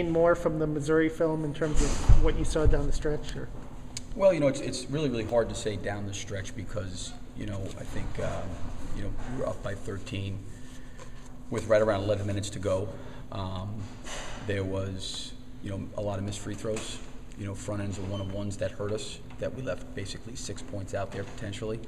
More from the Missouri film in terms of what you saw down the stretch? Or? Well, it's really, really hard to say down the stretch because, I think, we were up by 13 with right around 11 minutes to go. There was, a lot of missed free throws, front ends of one-on-ones that hurt us, that we left basically 6 points out there potentially.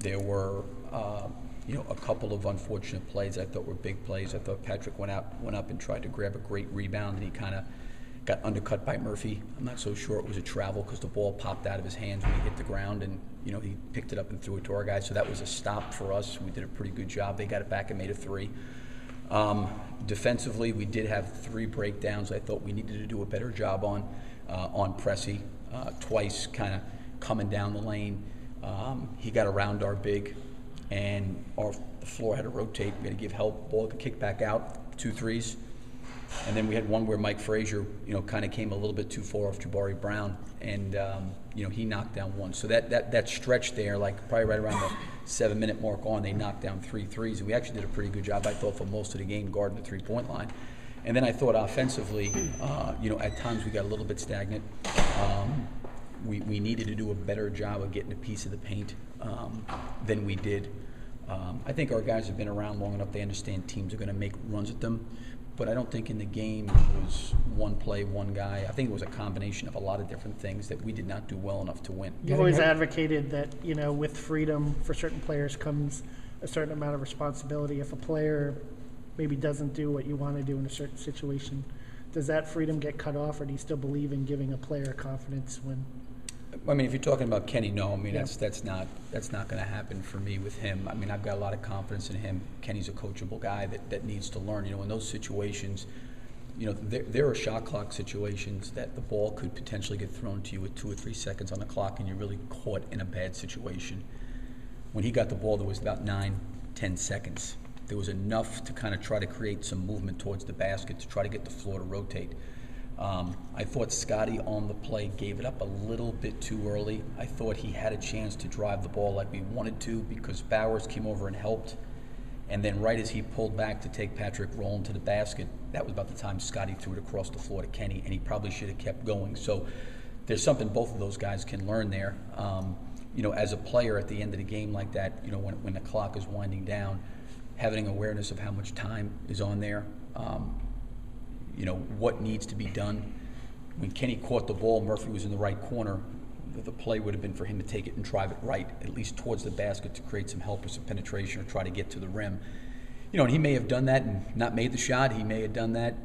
There were, a couple of unfortunate plays I thought were big plays. I thought Patrick went up and tried to grab a great rebound, and he kind of got undercut by Murphy. I'm not so sure it was a travel because the ball popped out of his hands when he hit the ground, and he picked it up and threw it to our guys. So that was a stop for us. We did a pretty good job. They got it back and made a three. Defensively, we did have 3 breakdowns I thought we needed to do a better job on Pressey. Twice kind of coming down the lane. He got around our big, and the floor had to rotate. We had to give help. Ball could kick back out, 2 threes. And then we had one where Mike Frazier, kind of came a little bit too far off Jabari Brown, and he knocked down one. So that stretch there, like probably right around the 7-minute mark on, they knocked down 3 threes, and we actually did a pretty good job, I thought, for most of the game guarding the 3-point line. And then I thought offensively, at times we got a little bit stagnant. We needed to do a better job of getting a piece of the paint than we did. I think our guys have been around long enough; they understand teams are going to make runs at them. But I don't think in the game it was one play, one guy. I think it was a combination of a lot of different things that we did not do well enough to win. You've always advocated that, with freedom for certain players comes a certain amount of responsibility. If a player maybe doesn't do what you want to do in a certain situation, does that freedom get cut off, or do you still believe in giving a player confidence when? I mean, if you're talking about Kenny, no. I mean, that's not going to happen for me with him. I mean, I've got a lot of confidence in him. Kenny's a coachable guy that needs to learn. In those situations, there are shot clock situations that the ball could potentially get thrown to you with 2 or 3 seconds on the clock, and you're really caught in a bad situation. When he got the ball, there was about 9-10 seconds. There was enough to kind of try to create some movement towards the basket to try to get the floor to rotate. I thought Scotty on the play gave it up a little bit too early. I thought he had a chance to drive the ball like we wanted to because Bowers came over and helped. And then right as he pulled back to take Patrick Rowland to the basket, that was about the time Scotty threw it across the floor to Kenny, and he probably should have kept going. So there's something both of those guys can learn there. As a player at the end of the game like that, when the clock is winding down, having awareness of how much time is on there, what needs to be done. When Kenny caught the ball, Murphy was in the right corner. The play would have been for him to take it and drive it right, at least towards the basket, to create some help or some penetration or try to get to the rim. And he may have done that and not made the shot. He may have done that.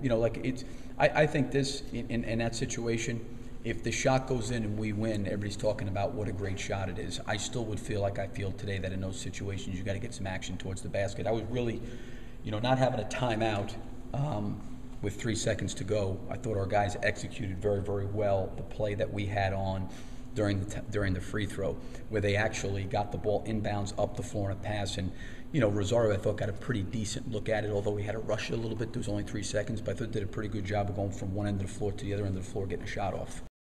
I think this, in that situation, if the shot goes in and we win, everybody's talking about what a great shot it is. I still would feel like I feel today that in those situations, you got to get some action towards the basket. I was really, not having a timeout, with 3 seconds to go, I thought our guys executed very, very well the play that we had on during the free throw, where they actually got the ball inbounds up the floor in a pass. And, Rosario, I thought, got a pretty decent look at it, although we had to rush it a little bit. There was only 3 seconds, but I thought did a pretty good job of going from one end of the floor to the other end of the floor, getting a shot off.